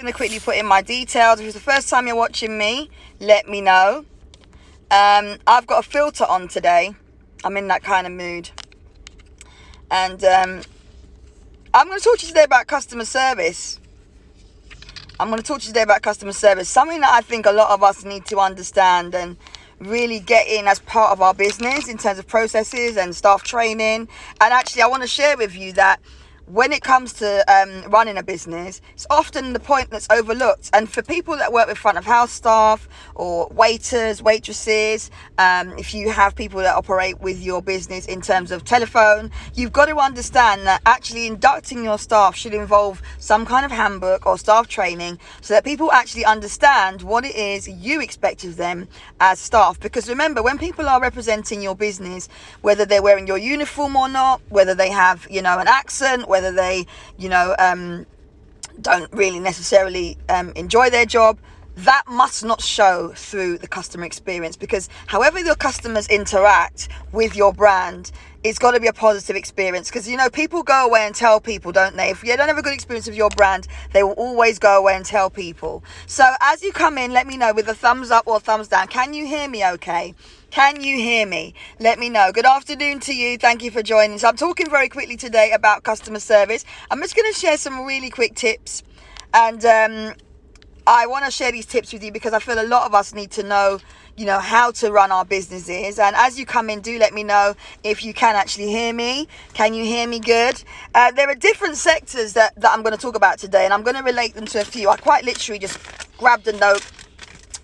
I'm going to quickly put in my details. If it's the first time you're watching me, let me know. I've got a filter on today. I'm in that kind of mood. And I'm going to talk to you today about customer service. Something that I think a lot of us need to understand and really get in as part of our business in terms of processes and staff training. And actually, I want to share with you that when it comes to running a business, it's often the point that's overlooked. And for people that work with front of house staff or waiters, waitresses, if you have people that operate with your business in terms of telephone, you've got to understand that actually inducting your staff should involve some kind of handbook or staff training so that people actually understand what it is you expect of them as staff. Because remember, when people are representing your business, whether they're wearing your uniform or not, whether they have, an accent, whether they, don't really necessarily enjoy their job, that must not show through the customer experience, because however your customers interact with your brand, it's got to be a positive experience. Because, people go away and tell people, don't they? If you don't have a good experience with your brand, they will always go away and tell people. So as you come in, let me know with a thumbs up or thumbs down. Can you hear me okay? Can you hear me? Let me know. Good afternoon to you. Thank you for joining. So I'm talking very quickly today about customer service. I'm just going to share some really quick tips. And I want to share these tips with you because I feel a lot of us need to know, how to run our businesses. And as you come in, do let me know if you can actually hear me. Can you hear me good? There are different sectors that I'm going to talk about today, and I'm going to relate them to a few. I quite literally just grabbed a note,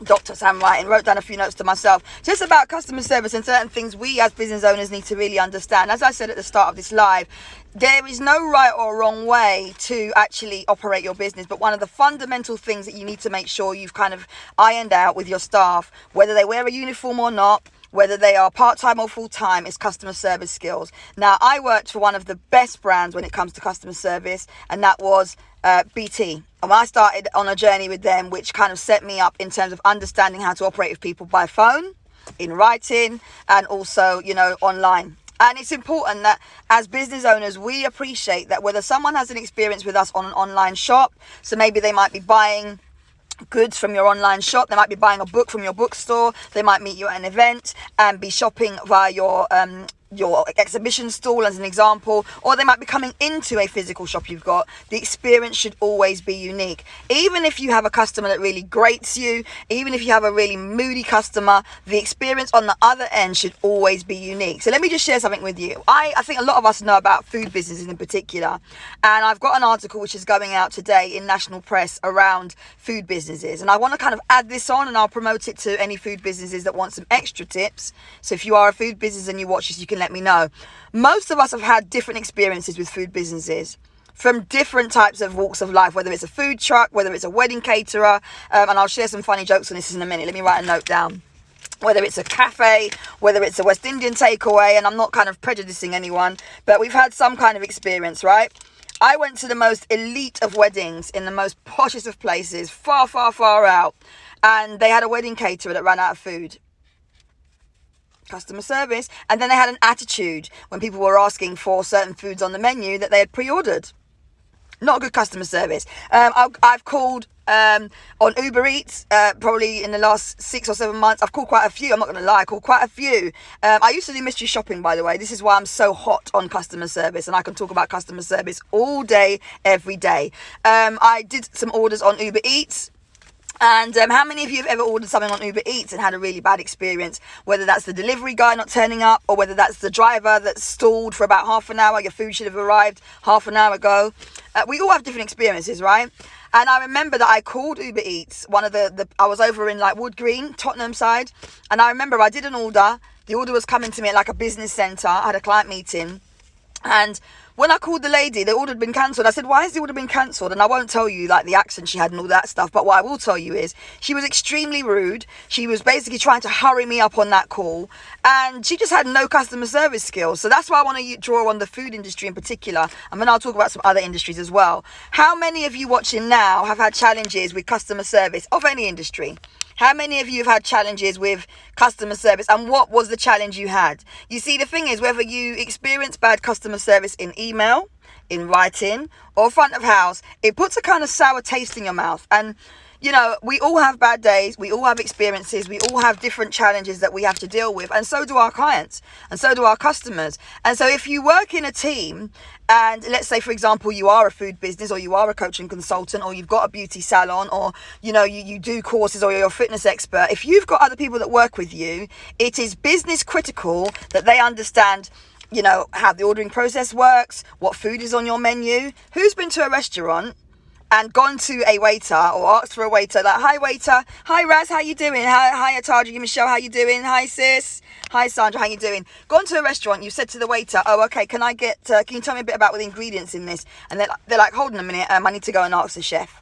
Dr. Sam Wright, wrote down a few notes to myself just about customer service and certain things we as business owners need to really understand. As I said at the start of this live, there is no right or wrong way to actually operate your business, but one of the fundamental things that you need to make sure you've kind of ironed out with your staff, whether they wear a uniform or not, whether they are part-time or full-time, is customer service skills. Now, I worked for one of the best brands when it comes to customer service, and that was BT. And I started on a journey with them, which kind of set me up in terms of understanding how to operate with people by phone, in writing, and also, online. And it's important that as business owners, we appreciate that whether someone has an experience with us on an online shop, so maybe they might be buying goods from your online shop, they might be buying a book from your bookstore, they might meet you at an event and be shopping via your exhibition stall as an example, or they might be coming into a physical shop you've got. The experience should always be unique. Even if you have a customer that really grates you, even if you have a really moody customer, the experience on the other end should always be unique. So let me just share something with you. I think a lot of us know about food businesses in particular, and I've got an article which is going out today in national press around food businesses, and I want to kind of add this on, and I'll promote it to any food businesses that want some extra tips. So if you are a food business and you watch this, you can let me know. Most of us have had different experiences with food businesses from different types of walks of life, whether it's a food truck, whether it's a wedding caterer, and I'll share some funny jokes on this in a minute. Let me write a note down. Whether it's a cafe, whether it's a West Indian takeaway, and I'm not kind of prejudicing anyone, but we've had some kind of experience, right? I went to the most elite of weddings in the most poshest of places, far, far, far out, and they had a wedding caterer that ran out of food. Customer service. And then they had an attitude when people were asking for certain foods on the menu that they had pre-ordered. Not good customer service. I've called on Uber Eats probably in the last 6 or 7 months. I've called quite a few. I'm not going to lie. I called quite a few. I used to do mystery shopping, by the way. This is why I'm so hot on customer service, and I can talk about customer service all day, every day. I did some orders on Uber Eats. And how many of you have ever ordered something on Uber Eats and had a really bad experience? Whether that's the delivery guy not turning up, or whether that's the driver that's stalled for about half an hour. Your food should have arrived half an hour ago. We all have different experiences, right? And I remember that I called Uber Eats. I was over in like Wood Green, Tottenham side. And I remember I did an order. The order was coming to me at like a business centre. I had a client meeting. And when I called the lady, the order had been cancelled. I said, why has the order been cancelled? And I won't tell you like the accent she had and all that stuff. But what I will tell you is she was extremely rude. She was basically trying to hurry me up on that call. And she just had no customer service skills. So that's why I want to draw on the food industry in particular. And then I'll talk about some other industries as well. How many of you watching now have had challenges with customer service of any industry? How many of you have had challenges with customer service, and what was the challenge you had? You see, the thing is, whether you experience bad customer service in email, in writing or front of house, it puts a kind of sour taste in your mouth. And you know, we all have bad days, we all have experiences, we all have different challenges that we have to deal with, and so do our clients, and so do our customers. And so if you work in a team, and let's say, for example, you are a food business, or you are a coaching consultant, or you've got a beauty salon, or, you know, you do courses, or you're a fitness expert, if you've got other people that work with you, it is business critical that they understand, you know, how the ordering process works, what food is on your menu. Who's been to a restaurant and gone to a waiter or asked for a waiter, like, hi waiter, hi Raz, how you doing? Hi Ataji, Michelle, how you doing? Hi sis, hi Sandra, how you doing? Gone to a restaurant, you said to the waiter, oh okay, can you tell me a bit about the ingredients in this? And they're like, hold on a minute, I need to go and ask the chef.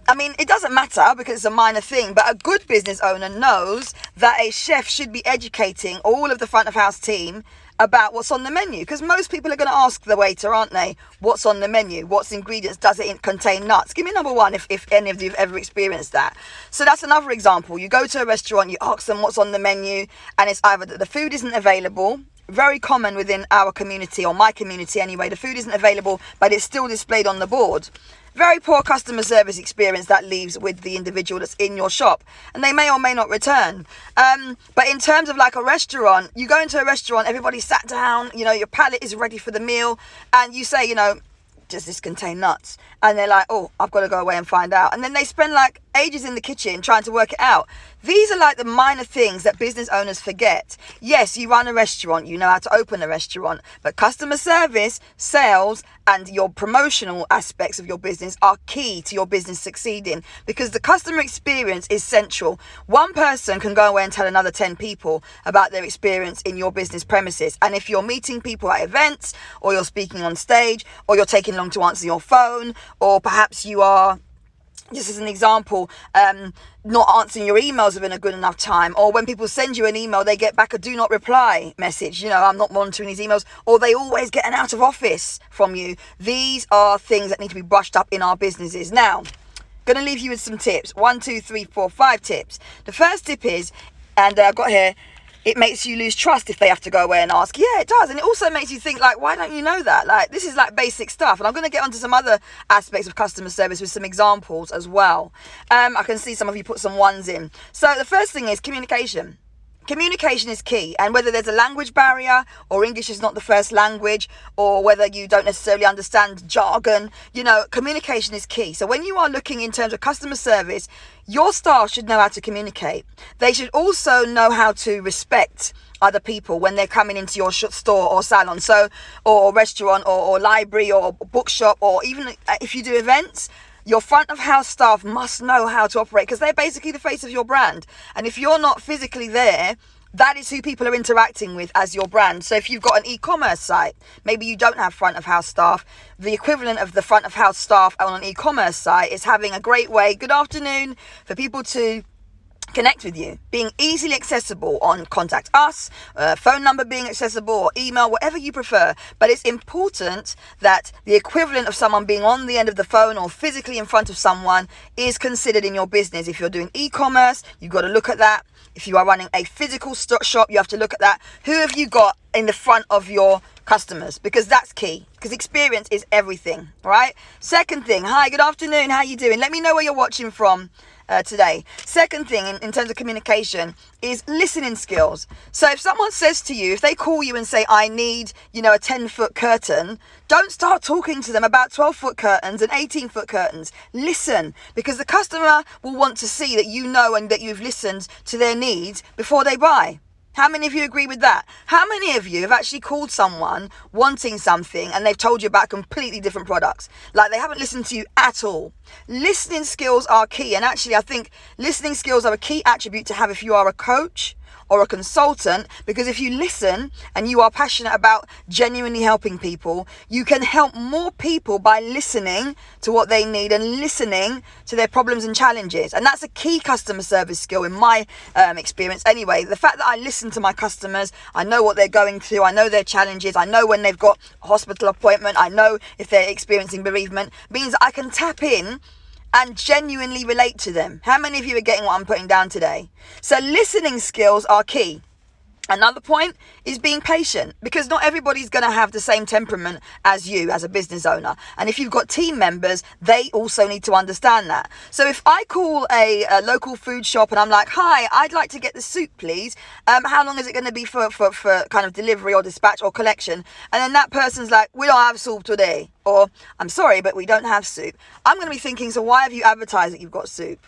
I mean, it doesn't matter because it's a minor thing, but a good business owner knows that a chef should be educating all of the front of house team about what's on the menu, because most people are going to ask the waiter, aren't they, what's on the menu, what's ingredients, does it contain nuts? Give me number one if any of you have ever experienced that. So that's another example. You go to a restaurant, you ask them what's on the menu, and it's either that the food isn't available. Very common within our community, or my community anyway, the food isn't available, but it's still displayed on the board. Very poor customer service experience that leaves with the individual that's in your shop, and they may or may not return. But in terms of like a restaurant, you go into a restaurant, everybody's sat down, you know, your palate is ready for the meal, and you say, you know, does this contain nuts? And they're like, oh, I've got to go away and find out. And then they spend like ages in the kitchen trying to work it out. These are like the minor things that business owners forget. Yes, you run a restaurant, you know how to open a restaurant, but customer service, sales, and your promotional aspects of your business are key to your business succeeding, because the customer experience is central. One person can go away and tell another 10 people about their experience in your business premises. And if you're meeting people at events, or you're speaking on stage, or you're taking long to answer your phone, or perhaps you are, just as an example, not answering your emails within a good enough time, or when people send you an email, they get back a do not reply message, you know, I'm not monitoring these emails, or they always get an out of office from you. These are things that need to be brushed up in our businesses. Now, going to leave you with some tips. 1, 2, 3, 4, 5 tips. The first tip is, and I've got here, it makes you lose trust if they have to go away and ask. Yeah, it does. And it also makes you think, like, why don't you know that? Like, this is like basic stuff. And I'm going to get onto some other aspects of customer service with some examples as well. I can see some of you put some ones in. So the first thing is communication. Communication is key, and whether there's a language barrier, or English is not the first language, or whether you don't necessarily understand jargon, you know, communication is key. So when you are looking in terms of customer service, your staff should know how to communicate. They should also know how to respect other people when they're coming into your store or salon, so, or restaurant, or library, or bookshop, or even if you do events. Your front of house staff must know how to operate, because they're basically the face of your brand. And if you're not physically there, that is who people are interacting with as your brand. So if you've got an e-commerce site, maybe you don't have front of house staff. The equivalent of the front of house staff on an e-commerce site is having a great way, good afternoon, for people to connect with you, being easily accessible on contact us, phone number being accessible, or email, whatever you prefer. But it's important that the equivalent of someone being on the end of the phone or physically in front of someone is considered in your business. If you're doing e-commerce, you've got to look at that. If you are running a physical shop, you have to look at that. Who have you got in the front of your customers? Because that's key, because experience is everything, right? Second thing, hi, good afternoon, how you doing? Let me know where you're watching from today. Second thing in terms of communication is listening skills. So if someone says to you, if they call you and say, I need, you know, a 10-foot curtain, don't start talking to them about 12-foot curtains and 18-foot curtains. Listen, because the customer will want to see that you know and that you've listened to their needs before they buy. How many of you agree with that? How many of you have actually called someone wanting something and they've told you about completely different products? Like they haven't listened to you at all. Listening skills are key. And actually, I think listening skills are a key attribute to have if you are a coach or a consultant, because if you listen and you are passionate about genuinely helping people, you can help more people by listening to what they need and listening to their problems and challenges. And that's a key customer service skill in my experience anyway. The fact that I listen to my customers, I know what they're going through, I know their challenges, I know when they've got a hospital appointment, I know if they're experiencing bereavement, means I can tap in and genuinely relate to them. How many of you are getting what I'm putting down today? So listening skills are key. Another point is being patient, because not everybody's going to have the same temperament as you as a business owner. And if you've got team members, they also need to understand that. So if I call a local food shop and I'm like, hi, I'd like to get the soup, please. How long is it going to be for kind of delivery or dispatch or collection? And then that person's like, we don't have soup today. Or, I'm sorry, but we don't have soup. I'm going to be thinking, so why have you advertised that you've got soup?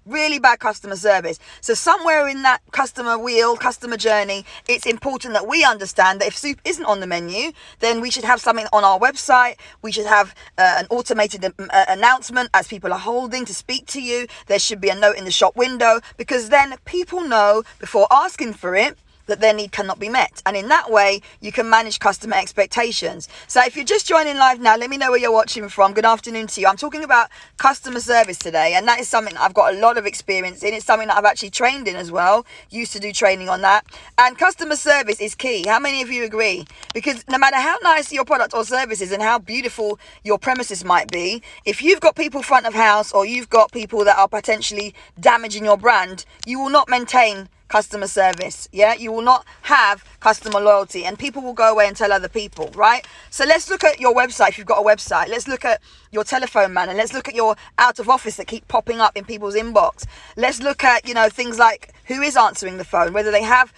Really bad customer service. So somewhere in that customer journey, it's important that we understand that if soup isn't on the menu, then we should have something on our website. We should have an automated announcement as people are holding to speak to you. There should be a note in the shop window, because then people know before asking for it that their need cannot be met. And in that way, you can manage customer expectations. So if you're just joining live now, let me know where you're watching from. Good afternoon to you. I'm talking about customer service today, and that is something that I've got a lot of experience in. It's something that I've actually trained in as well. Used to do training on that. And customer service is key. How many of you agree? Because no matter how nice your product or service is and how beautiful your premises might be, if you've got people front of house, or you've got people that are potentially damaging your brand, you will not maintain customer service. You will not have customer loyalty, and people will go away and tell other people, right? So let's look at your website. If you've got a website, let's look at your telephone man, and let's look at your out of office that keep popping up in people's inbox. Let's look at things like who is answering the phone, whether they have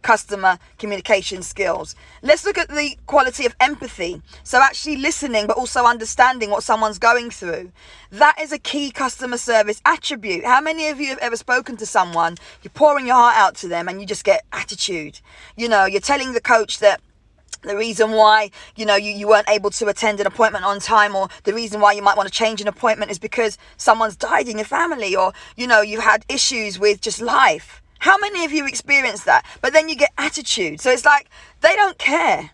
customer communication skills. Let's look at the quality of empathy, so actually listening but also understanding what someone's going through. That is a key customer service attribute. How many of you have ever spoken to someone, you're pouring your heart out to them, and you just get attitude? You're telling the coach that the reason why you weren't able to attend an appointment on time, or the reason why you might want to change an appointment is because someone's died in your family, or you've had issues with just life. How many of you experienced that? But then you get attitude. So it's like they don't care.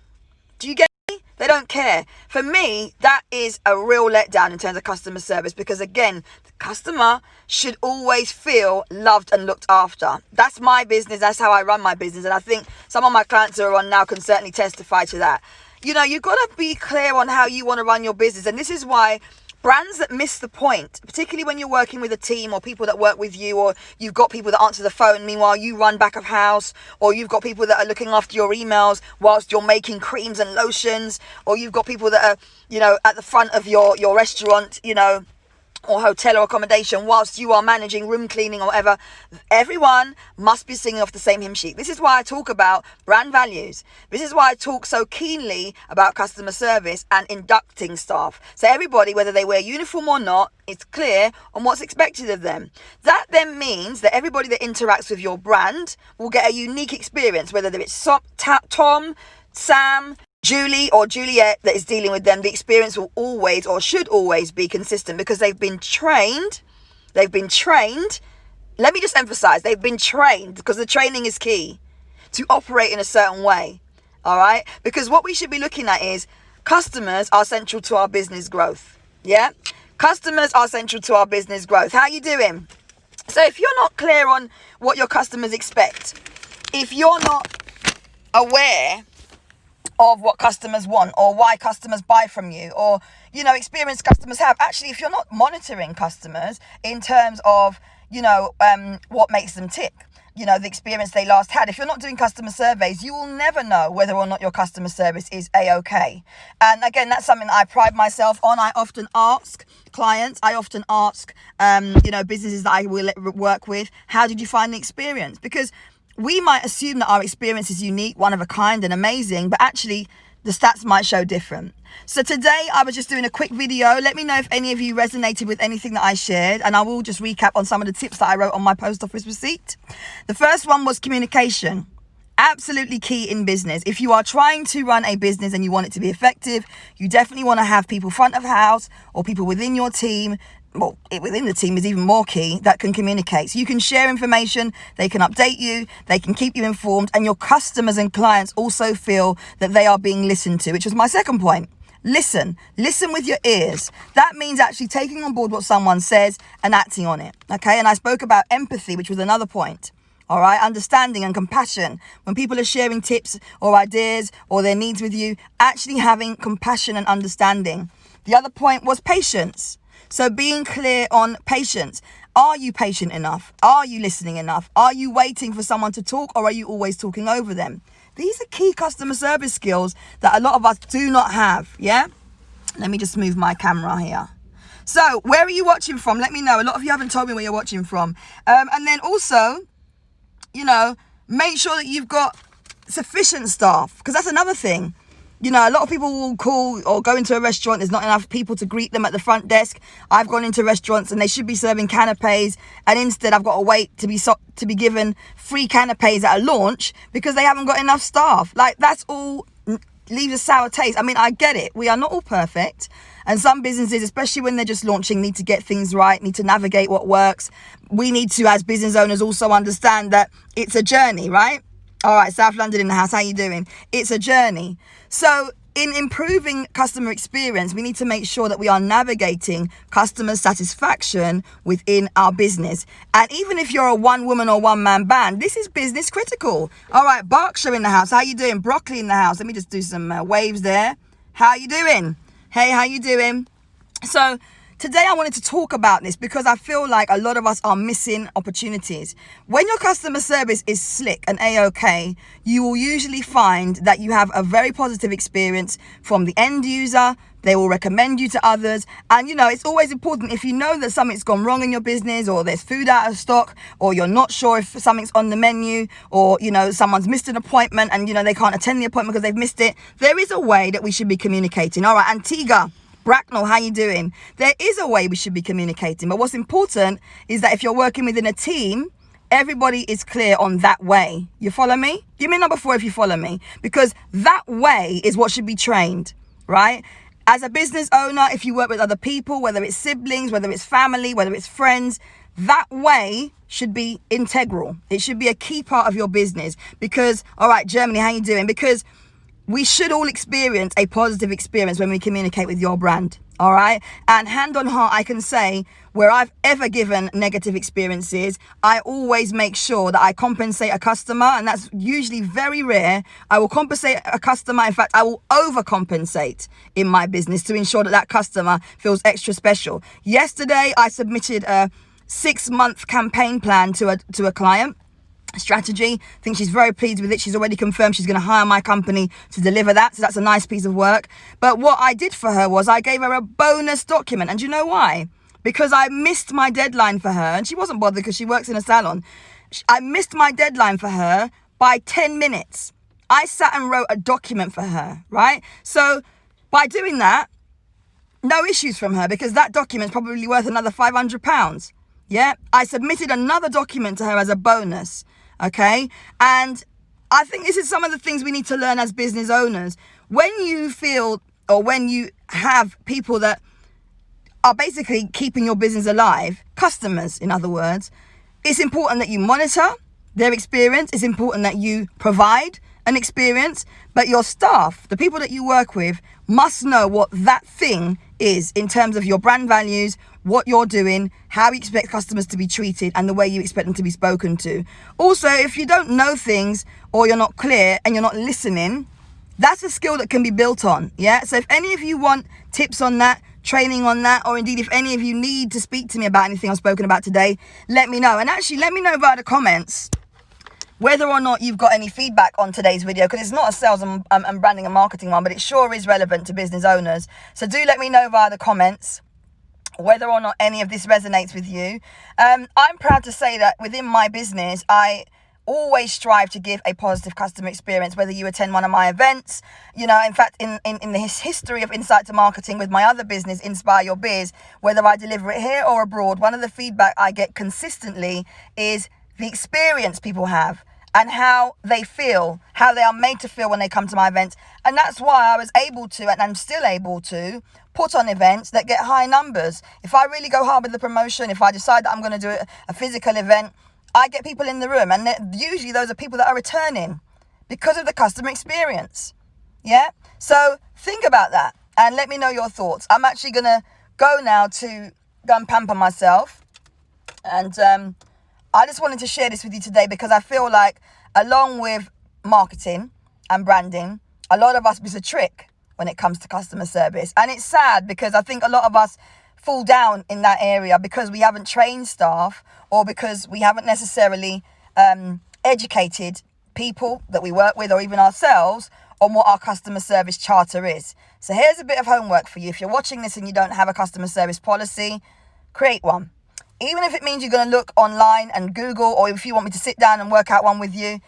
Do you get me? They don't care. For me, that is a real letdown in terms of customer service, because again, the customer should always feel loved and looked after. That's my business. That's how I run my business. And I think some of my clients who are on now can certainly testify to that. You've got to be clear on how you want to run your business. And this is why brands that miss the point, particularly when you're working with a team or people that work with you, or you've got people that answer the phone, meanwhile you run back of house, or you've got people that are looking after your emails whilst you're making creams and lotions, or you've got people that are, at the front of your restaurant, or hotel or accommodation whilst you are managing room cleaning or whatever. Everyone must be singing off the same hymn sheet. This is why I talk about brand values. This is why I talk so keenly about customer service and inducting staff. So everybody, whether they wear uniform or not, is clear on what's expected of them. That then means that everybody that interacts with your brand will get a unique experience, whether it's Tom, Sam, Julie or Juliet that is dealing with them. The experience will always, or should always, be consistent, because they've been trained. Let me just emphasize, they've been trained, because the training is key, to operate in a certain way. All right? Because what we should be looking at is customers are central to our business growth. Yeah? Customers are central to our business growth. How you doing? So if you're not clear on what your customers expect, if you're not aware of what customers want, or why customers buy from you, or experienced customers have, actually, if you're not monitoring customers in terms of what makes them tick, the experience they last had, if you're not doing customer surveys, you will never know whether or not your customer service is a-okay. And again, that's something that I pride myself on. I often ask clients, businesses that I will work with, how did you find the experience? Because we might assume that our experience is unique, one of a kind and amazing, but actually the stats might show different. So today I was just doing a quick video. Let me know if any of you resonated with anything that I shared, and I will just recap on some of the tips that I wrote on my post office receipt. The first one was communication. Absolutely key in business. If you are trying to run a business and you want it to be effective, you definitely want to have people front of house or people within your team. Well, within the team is even more key, that can communicate. So you can share information, they can update you, they can keep you informed, and your customers and clients also feel that they are being listened to, which was my second point. Listen with your ears. That means actually taking on board what someone says and acting on it. Okay. And I spoke about empathy, which was another point. All right. Understanding and compassion. When people are sharing tips or ideas or their needs with you, actually having compassion and understanding. The other point was patience. So being clear on patience. Are you patient enough? Are you listening enough? Are you waiting for someone to talk, or are you always talking over them? These are key customer service skills that a lot of us do not have, yeah? Let me just move my camera here. So, where are you watching from? Let me know. A lot of you haven't told me where you're watching from. And then also, make sure that you've got sufficient staff, because that's another thing. A lot of people will call or go into a restaurant. There's not enough people to greet them at the front desk. I've gone into restaurants and they should be serving canapes, and instead I've got to wait to be given free canapes at a launch because they haven't got enough staff. Like, that's all leaves a sour taste. I mean, I get it. We are not all perfect. And some businesses, especially when they're just launching, need to get things right, need to navigate what works. We need to, as business owners, also understand that it's a journey, right? All right, South London in the house. How you doing? It's a journey. So in improving customer experience, we need to make sure that we are navigating customer satisfaction within our business. And even if you're a one-woman or one-man band, this is business critical. All right, Berkshire in the house. How you doing? Broccoli in the house. Let me just do some waves there. How you doing? Hey, how you doing? So today I wanted to talk about this because I feel like a lot of us are missing opportunities. When your customer service is slick and A-OK, you will usually find that you have a very positive experience from the end user. They will recommend you to others. And, it's always important, if you know that something's gone wrong in your business, or there's food out of stock, or you're not sure if something's on the menu, or, someone's missed an appointment and, they can't attend the appointment because they've missed it. There is a way that we should be communicating. All right, Antigua, Bracknell, how you doing? There is a way we should be communicating. But what's important is that if you're working within a team, everybody is clear on that way. You follow me? Give me number 4 if you follow me. Because that way is what should be trained, right? As a business owner, if you work with other people, whether it's siblings, whether it's family, whether it's friends, that way should be integral. It should be a key part of your business. Because, all right, Germany, how you doing? Because we should all experience a positive experience when we communicate with your brand, all right? And hand on heart, I can say, where I've ever given negative experiences, I always make sure that I compensate a customer, and that's usually very rare. I will compensate a customer. In fact, I will overcompensate in my business to ensure that that customer feels extra special. Yesterday, I submitted a 6-month campaign plan to a client. Strategy. I think she's very pleased with it. She's already confirmed she's going to hire my company to deliver that. So that's a nice piece of work. But what I did for her was I gave her a bonus document. And do you know why? Because I missed my deadline for her. And she wasn't bothered because she works in a salon. I missed my deadline for her by 10 minutes. I sat and wrote a document for her, right? So by doing that, no issues from her, because that document's probably worth another £500. Yeah. I submitted another document to her as a bonus. Okay. And I think this is some of the things we need to learn as business owners. When you feel, or when you have people that are basically keeping your business alive, customers, in other words, it's important that you monitor their experience. It's important that you provide an experience, but your staff, the people that you work with, must know what that thing is in terms of your brand values, what you're doing, how you expect customers to be treated, and the way you expect them to be spoken to. Also, if you don't know things, or you're not clear and you're not listening, that's a skill that can be built on. Yeah. So if any of you want tips on that, training on that, or indeed if any of you need to speak to me about anything I've spoken about today, let me know. And actually, let me know via the comments whether or not you've got any feedback on today's video, because it's not a sales and branding and marketing one, but it sure is relevant to business owners. So do let me know via the comments whether or not any of this resonates with you. I'm proud to say that within my business, I always strive to give a positive customer experience, whether you attend one of my events. In fact, in the history of Insight to Marketing with my other business, Inspire Your Biz, whether I deliver it here or abroad, one of the feedback I get consistently is the experience people have and how they feel, how they are made to feel when they come to my events. And that's why I was able to, and I'm still able to, put on events that get high numbers. If I really go hard with the promotion, if I decide that I'm going to do a physical event, I get people in the room, and usually those are people that are returning because of the customer experience. Yeah? So think about that and let me know your thoughts. I'm actually going to go now to go and pamper myself. And I just wanted to share this with you today because I feel like, along with marketing and branding, a lot of us miss a trick when it comes to customer service. And it's sad because I think a lot of us fall down in that area because we haven't trained staff, or because we haven't necessarily educated people that we work with, or even ourselves, on what our customer service charter is. So here's a bit of homework for you. If you're watching this and you don't have a customer service policy, create one. Even if it means you're going to look online and Google, or if you want me to sit down and work out one with you,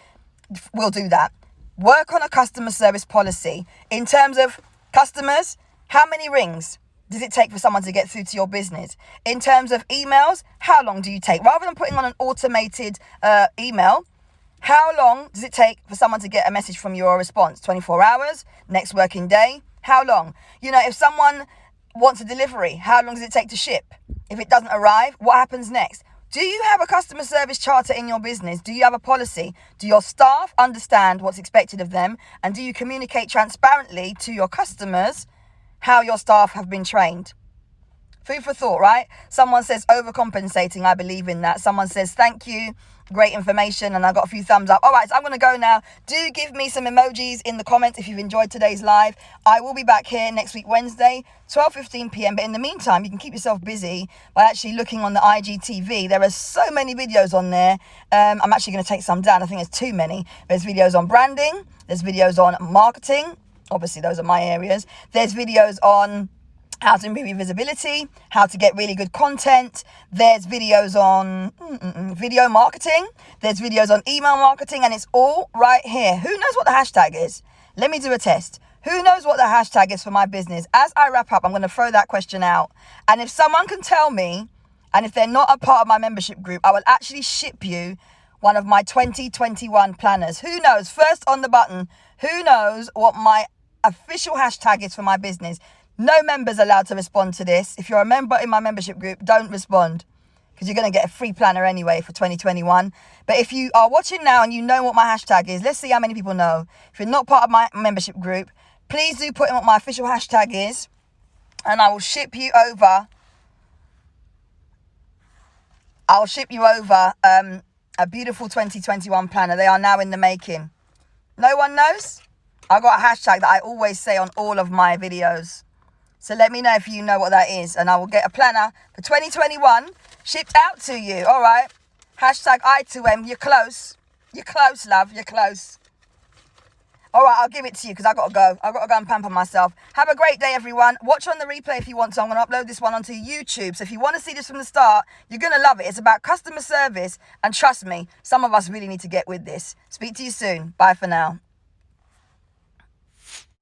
we'll do that. Work on a customer service policy in terms of customers. How many rings does it take for someone to get through to your business? In terms of emails, how long do you take? Rather than putting on an automated email, how long does it take for someone to get a message from you or a response? 24 hours? Next working day? How long? You know, if someone wants a delivery, how long does it take to ship? If it doesn't arrive, what happens next? Do you have a customer service charter in your business? Do you have a policy? Do your staff understand what's expected of them? And do you communicate transparently to your customers how your staff have been trained? Food for thought, right? Someone says overcompensating. I believe in that. Someone says thank you. Great information. And I got a few thumbs up. All right, so I'm going to go now. Do give me some emojis in the comments if you've enjoyed today's live. I will be back here next week, Wednesday, 12:15 p.m. But in the meantime, you can keep yourself busy by actually looking on the IGTV. There are so many videos on there. I'm actually going to take some down. I think there's too many. There's videos on branding. There's videos on marketing. Obviously, those are my areas. There's videos on how to improve your visibility, how to get really good content. There's videos on video marketing. There's videos on email marketing, and it's all right here. Who knows what the hashtag is? Let me do a test. Who knows what the hashtag is for my business? As I wrap up, I'm going to throw that question out. And if someone can tell me, and if they're not a part of my membership group, I will actually ship you one of my 2021 planners. Who knows? First on the button, who knows what my official hashtag is for my business? No members allowed to respond to this. If you're a member in my membership group, don't respond, because you're going to get a free planner anyway for 2021. But if you are watching now and you know what my hashtag is, let's see how many people know. If you're not part of my membership group, please do put in what my official hashtag is, and I will ship you over. I'll ship you over a beautiful 2021 planner. They are now in the making. No one knows? I got a hashtag that I always say on all of my videos. So let me know if you know what that is, and I will get a planner for 2021 shipped out to you. All right. Hashtag I2M. You're close. You're close, love. You're close. All right, I'll give it to you because I've got to go. I've got to go and pamper myself. Have a great day, everyone. Watch on the replay if you want to. I'm going to upload this one onto YouTube. So if you want to see this from the start, you're going to love it. It's about customer service. And trust me, some of us really need to get with this. Speak to you soon. Bye for now.